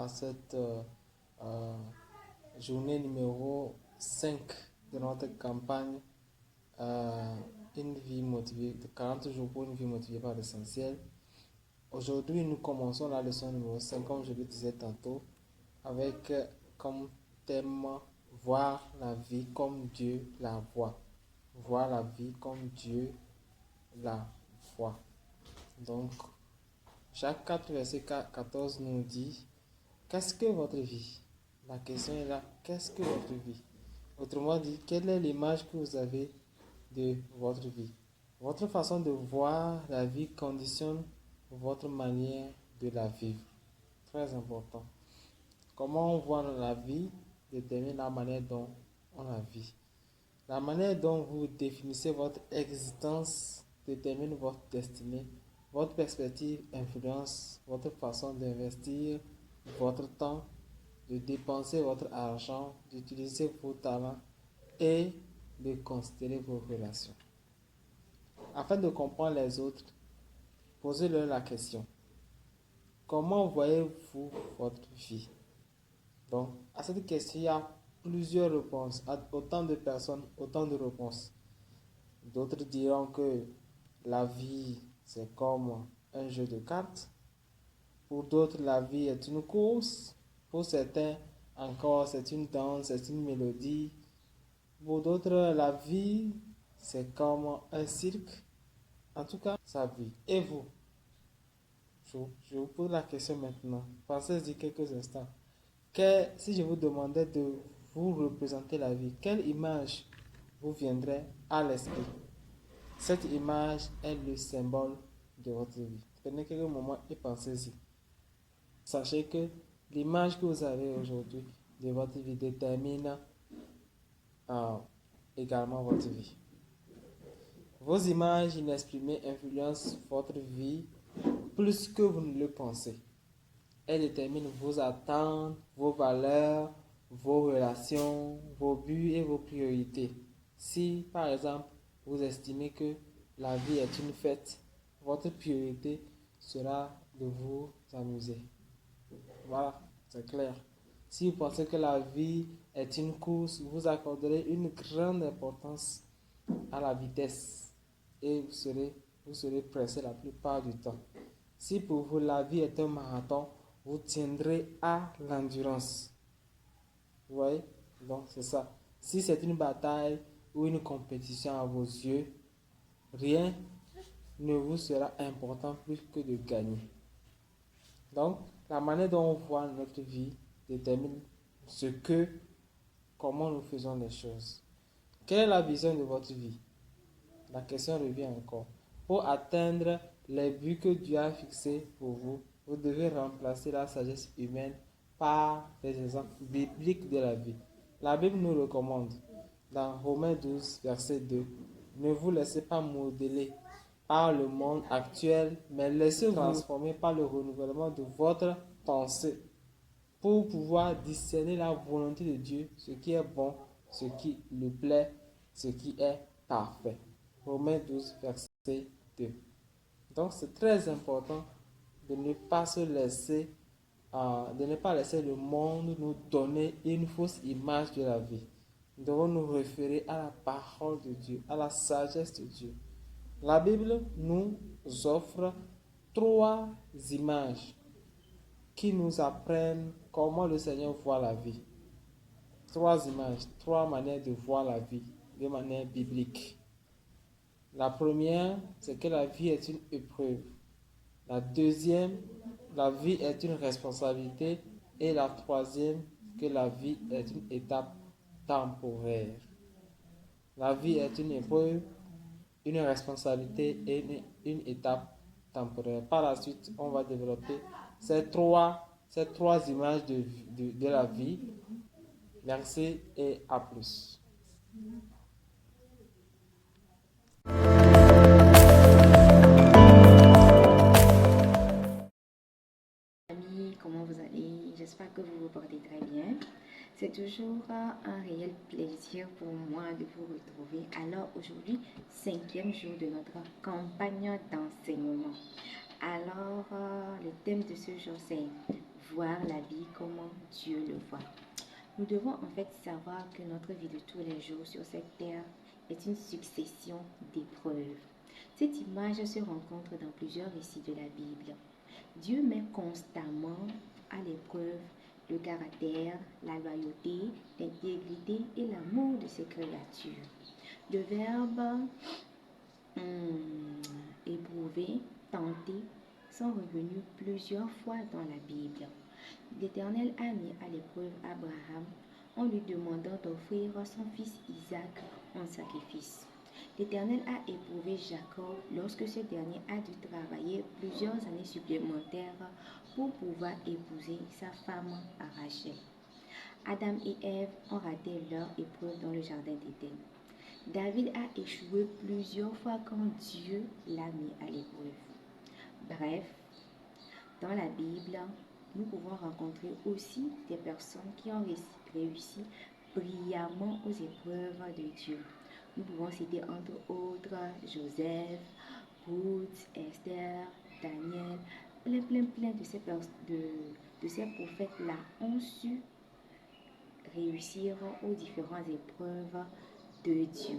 à cette euh, journée numéro 5 de notre campagne Une vie motivée, de 40 jours pour une vie motivée par l'essentiel. Aujourd'hui, nous commençons la leçon numéro 5, comme je le disais tantôt, avec comme thème voir la vie comme Dieu la voit. Voir la vie comme Dieu la voit. Donc, Jacques 4, verset 14 nous dit, qu'est-ce que votre vie? La question est là, qu'est-ce que votre vie? Autrement dit, quelle est l'image que vous avez de votre vie? Votre façon de voir la vie conditionne votre manière de la vivre. Très important. Comment on voit la vie détermine la manière dont on la vit. La manière dont vous définissez votre existence détermine votre destinée. Votre perspective influence votre façon d'investir votre temps, de dépenser votre argent, d'utiliser vos talents et de considérer vos relations. Afin de comprendre les autres, posez-leur la question. Comment voyez-vous votre vie? Donc, à cette question, il y a plusieurs réponses. À autant de personnes, autant de réponses. D'autres diront que la vie, c'est comme un jeu de cartes. Pour d'autres, la vie est une course. Pour certains, encore, c'est une danse, c'est une mélodie. Pour d'autres, la vie, c'est comme un cirque. En tout cas, sa vie. Et vous? Je vous pose la question maintenant. Pensez-y quelques instants. Si je vous demandais de vous représenter la vie, quelle image vous viendrait à l'esprit? Cette image est le symbole de votre vie. Prenez quelques moments et pensez-y. Sachez que l'image que vous avez aujourd'hui de votre vie détermine également votre vie. Vos images inexprimées influencent votre vie plus que vous ne le pensez. Elles déterminent vos attentes, vos valeurs, vos relations, vos buts et vos priorités. Si, par exemple, vous estimez que la vie est une fête, votre priorité sera de vous amuser. Voilà, c'est clair. Si vous pensez que la vie est une course, vous accorderez une grande importance à la vitesse et vous serez pressé la plupart du temps. Si pour vous la vie est un marathon, vous tiendrez à l'endurance. Vous voyez? Donc c'est ça. Si c'est une bataille ou une compétition à vos yeux, rien ne vous sera important plus que de gagner. Donc, la manière dont on voit notre vie détermine comment nous faisons les choses. Quelle est la vision de votre vie? La question revient encore. Pour atteindre les buts que Dieu a fixés pour vous, vous devez remplacer la sagesse humaine par des exemples bibliques de la vie. La Bible nous recommande, dans Romains 12, verset 2, ne vous laissez pas modeler par le monde actuel, mais laissez-vous transformer par le renouvellement de votre pensée pour pouvoir discerner la volonté de Dieu, ce qui est bon, ce qui lui plaît, ce qui est parfait. Romains 12, verset 2. Donc c'est très important de ne pas de ne pas laisser le monde nous donner une fausse image de la vie. Nous devons nous référer à la parole de Dieu, à la sagesse de Dieu. La Bible nous offre 3 images qui nous apprennent comment le Seigneur voit la vie. 3 images, 3 manières de voir la vie de manière biblique. La première, c'est que la vie est une épreuve. La deuxième, la vie est une responsabilité. Et la troisième, que la vie est une étape temporaire. La vie est une épreuve, une responsabilité et une étape temporaire. Par la suite, on va développer ces trois images de la vie. Merci et à plus. Amis, comment vous allez? J'espère que vous vous portez très bien. C'est toujours un réel plaisir pour moi de vous retrouver. Alors aujourd'hui, 5e jour de notre campagne d'enseignement. Alors, le thème de ce jour, c'est voir la vie comme Dieu le voit. Nous devons en fait savoir que notre vie de tous les jours sur cette terre est une succession d'épreuves. Cette image se rencontre dans plusieurs récits de la Bible. Dieu met constamment à l'épreuve le caractère, la loyauté, l'intégrité et l'amour de ses créatures. Le verbe éprouver, tenter sont revenus plusieurs fois dans la Bible. L'Éternel a mis à l'épreuve Abraham en lui demandant d'offrir son fils Isaac en sacrifice. L'Éternel a éprouvé Jacob lorsque ce dernier a dû travailler plusieurs années supplémentaires pour pouvoir épouser sa femme Rachel. Adam et Ève ont raté leur épreuve dans le jardin d'Éden. David a échoué plusieurs fois quand Dieu l'a mis à l'épreuve. Bref, dans la Bible, nous pouvons rencontrer aussi des personnes qui ont réussi brillamment aux épreuves de Dieu. Nous pouvons citer entre autres Joseph, Ruth, Esther, Daniel, plein de ces prophètes-là ont su réussir aux différentes épreuves de Dieu.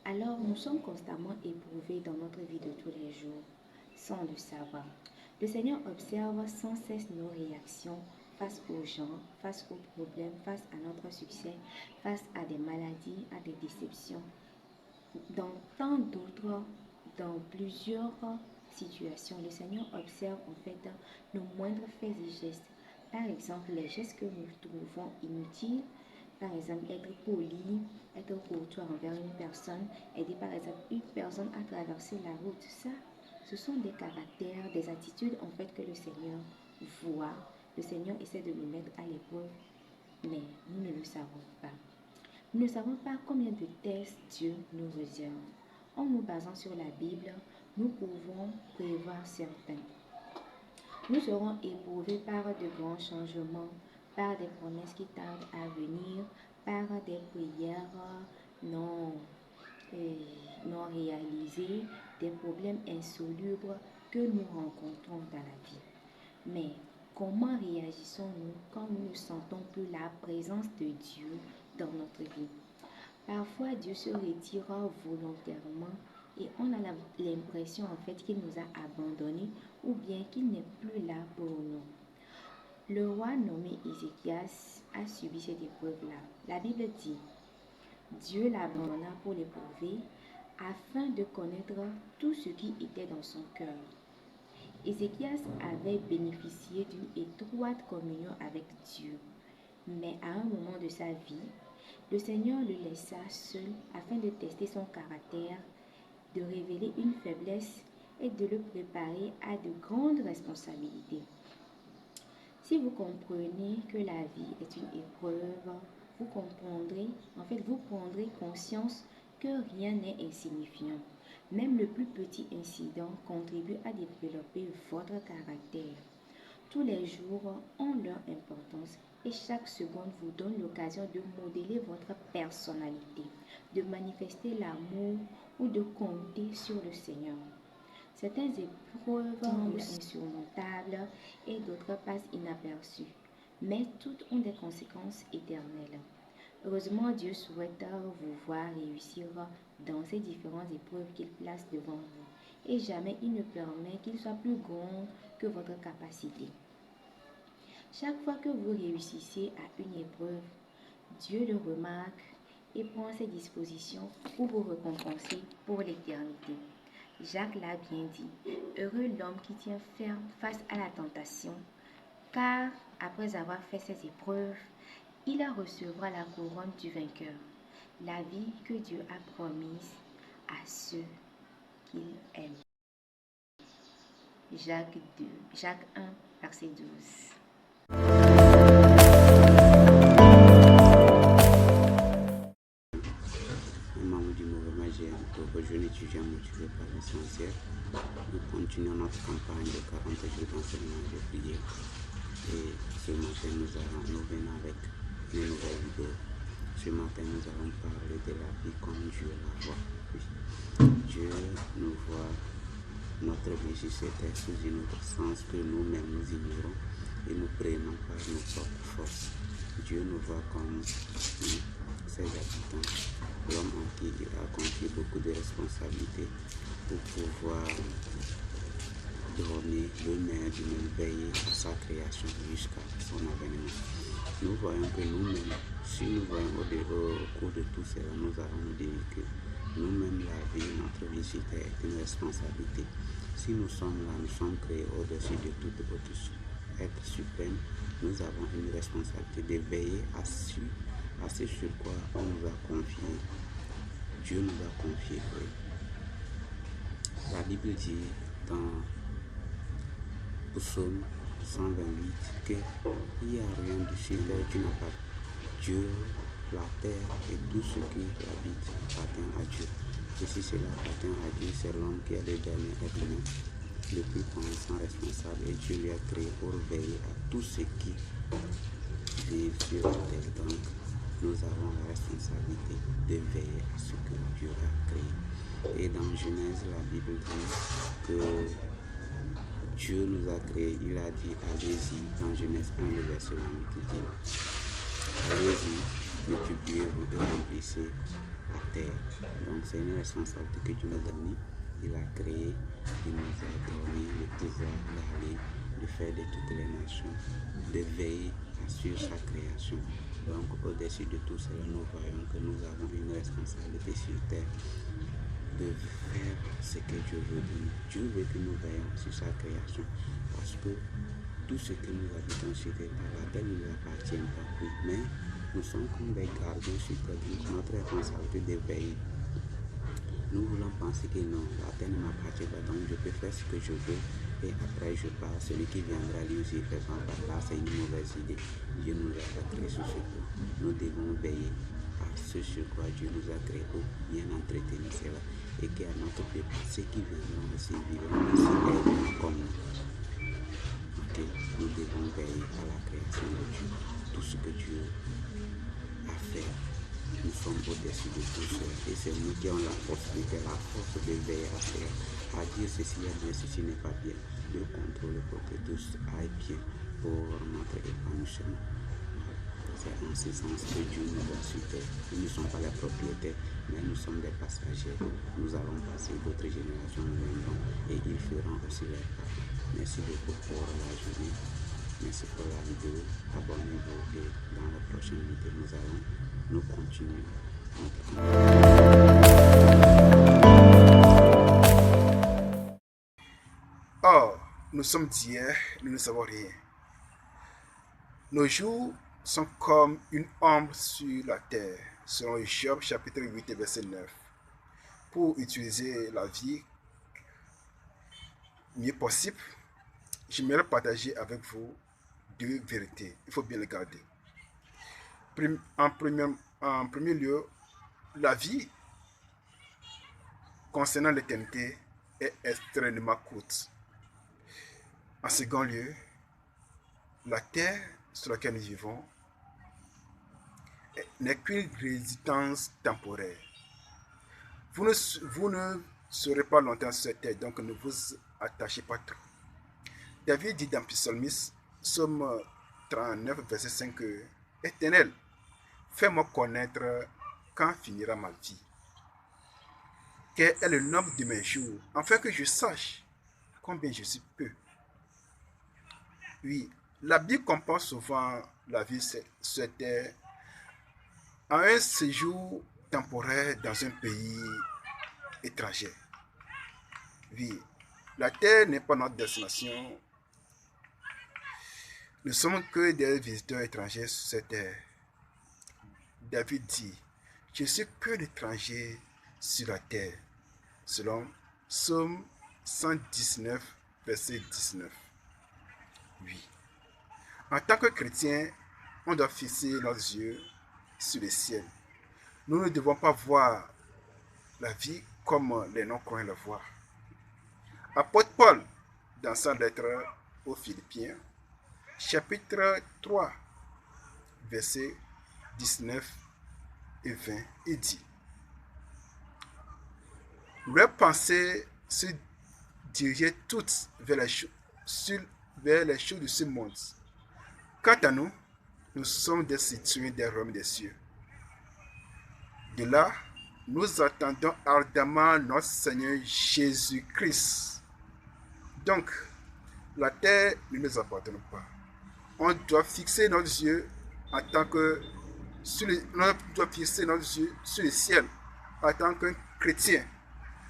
Alors, nous sommes constamment éprouvés dans notre vie de tous les jours, sans le savoir. Le Seigneur observe sans cesse nos réactions face aux gens, face aux problèmes, face à notre succès, face à des maladies, à des déceptions. Dans tant d'autres, dans plusieurs situations, le Seigneur observe en fait nos moindres faits et gestes. Par exemple, les gestes que nous trouvons inutiles, par exemple, être poli, être courtois envers une personne, aider par exemple une personne à traverser la route. Ça, ce sont des caractères, des attitudes en fait que le Seigneur voit. Le Seigneur essaie de nous mettre à l'épreuve, mais nous ne le savons pas. Nous ne savons pas combien de tests Dieu nous réserve. En nous basant sur la Bible, nous pouvons prévoir certains. Nous serons éprouvés par de grands changements, par des promesses qui tardent à venir, par des prières non réalisées, des problèmes insolubles que nous rencontrons dans la vie. Mais comment réagissons-nous quand nous ne sentons plus la présence de Dieu dans notre vie? Parfois, Dieu se retire volontairement et on a l'impression en fait qu'il nous a abandonnés ou bien qu'il n'est plus là pour nous. Le roi nommé Ézéchias a subi cette épreuve-là. La Bible dit, Dieu l'abandonna pour l'éprouver afin de connaître tout ce qui était dans son cœur. Ézéchias avait bénéficié d'une étroite communion avec Dieu, mais à un moment de sa vie, le Seigneur le laissa seul afin de tester son caractère, de révéler une faiblesse et de le préparer à de grandes responsabilités. Si vous comprenez que la vie est une épreuve, vous prendrez conscience que rien n'est insignifiant. Même le plus petit incident contribue à développer votre caractère. Tous les jours ont leur importance et chaque seconde vous donne l'occasion de modeler votre personnalité, de manifester l'amour ou de compter sur le Seigneur. Certaines épreuves semblent insurmontables et d'autres passent inaperçues, mais toutes ont des conséquences éternelles. Heureusement, Dieu souhaite vous voir réussir dans ces différentes épreuves qu'il place devant vous, et jamais il ne permet qu'il soit plus grand que votre capacité. Chaque fois que vous réussissez à une épreuve, Dieu le remarque et prend ses dispositions pour vous récompenser pour l'éternité. Jacques l'a bien dit, heureux l'homme qui tient ferme face à la tentation, car après avoir fait ses épreuves, il recevra la couronne du vainqueur, la vie que Dieu a promise à ceux qu'il aime. Jacques 1, verset 12. Jeune étudiant motivé par l'essentiel, nous continuons notre campagne de 40 jours d'enseignement et de prière. Et ce matin, nous venons avec une nouvelle vidéo. Ce matin, nous allons parler de la vie comme Dieu la voit. Dieu nous voit notre vie sur terre sous une autre sens que nous-mêmes nous ignorons et nous prenons par nos propres forces. Dieu nous voit comme ses habitants, l'homme en qui il a confié beaucoup de responsabilités pour pouvoir donner le meilleur du monde, veiller à sa création jusqu'à son avènement. Nous voyons que nous-mêmes, si nous voyons au cours de tout cela, nous allons nous dire que nous-mêmes, la vie, notre vie sur terre est une responsabilité. Si nous sommes là, nous sommes créés au-dessus de tout autre être suprême, nous avons une responsabilité de veiller à ce sur quoi on nous a confié. Dieu nous a confié. La Bible dit dans Psaume 128 qu'il n'y a rien de sur terre qui n'a pas Dieu, la terre et tout ce qui habite appartient à Dieu. Et si cela appartient à Dieu, c'est l'homme qui est le dernier être humain, le plus puissant responsable, et Dieu lui a créé pour veiller à tout ce qui vit sur la terre. Donc, nous avons la responsabilité de veiller à ce que Dieu a créé. Et dans Genèse, la Bible dit que Dieu nous a créé, il a dit allez-y, dans Genèse 1, le verset 8, il dit allez-y, multipliez-vous et remplissez la terre. Donc c'est une responsabilité que Dieu nous a donnée. Il a créé, il nous a donné le pouvoir d'aller, de faire de toutes les nations, de veiller sur sa création. Donc au-dessus de tout cela, nous voyons que nous avons une responsabilité sur terre de faire ce que Dieu veut de nous. Dieu veut que nous veillions sur sa création parce que tout ce que nous habitons sur terre, la terre ne nous appartient pas, mais nous sommes comme des gardiens sur terre, donc notre responsabilité de veiller. Nous voulons penser que non, la terre ne m'appartient pas, donc je peux faire ce que je veux et après je pars. Celui qui viendra lui aussi faisant par là, c'est une mauvaise idée. Dieu nous a pas créé sur ce point. Nous devons veiller à ce sur quoi Dieu nous a créé pour bien entretenir cela et qu'à notre peuple, ceux qui viendront aussi vivront aussi comme nous. Okay. Nous devons veiller à la création de Dieu. Tout ce que Dieu a fait, nous sommes au-dessus de tout cela. Et c'est nous qui avons la possibilité, la force de veiller à cela. À dire ceci est bien, ceci n'est pas bien. De contrôler pour que tout aille bien pour notre épanouissement. C'est en ce sens que Dieu nous a sur terre. Nous ne sommes pas les propriétaires, mais nous sommes des passagers. Nous allons passer, d'autres générations nous viendront et ils feront aussi leur part. Merci beaucoup pour la journée. Merci pour la vidéo. Abonnez-vous et dans la prochaine vidéo, nous continuons notre Or, nous sommes d'hier, nous ne savons rien. Nos jours sont comme une ombre sur la terre, selon Job chapitre 8 et verset 9. Pour utiliser la vie mieux possible, j'aimerais partager avec vous deux vérités. Il faut bien les garder. En premier lieu, la vie concernant l'éternité est extrêmement courte. En second lieu, la terre sur laquelle nous vivons n'est qu'une résidence temporaire. Vous ne serez pas longtemps sur cette terre, donc ne vous attachez pas trop. David dit dans Psalmiste, Psaume 39, verset 5, Éternel, fais-moi connaître quand finira ma vie. Quel est le nombre de mes jours, afin que je sache combien je suis peu. Oui, la Bible compare souvent la vie sur cette terre à un séjour temporaire dans un pays étranger. Oui, la terre n'est pas notre destination. Nous ne sommes que des visiteurs étrangers sur cette terre. David dit, je suis que l'étranger sur la terre, selon Psaume 119, verset 19. Oui. En tant que chrétien, on doit fixer nos yeux sur le ciel. Nous ne devons pas voir la vie comme les non-croyants le voient. Apôtre Paul, dans sa lettre aux Philippiens, chapitre 3, versets 19 et 20, il dit, leurs pensées se diriger toutes vers vers les choses de ce monde. Quant à nous, nous sommes des citoyens des royaumes des cieux. De là, nous attendons ardemment notre Seigneur Jésus-Christ. Donc, la terre ne nous appartient pas. On doit fixer nos yeux en tant que on doit fixer nos yeux sur le ciel en tant qu'un chrétien.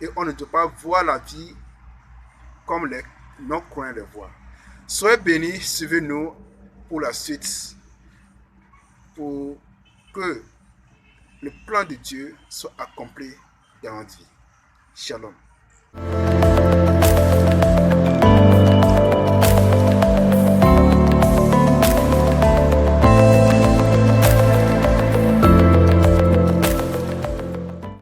Et on ne doit pas voir la vie comme les non-croyants le voient. Soyez bénis, suivez-nous pour la suite, pour que le plan de Dieu soit accompli dans notre vie. Shalom.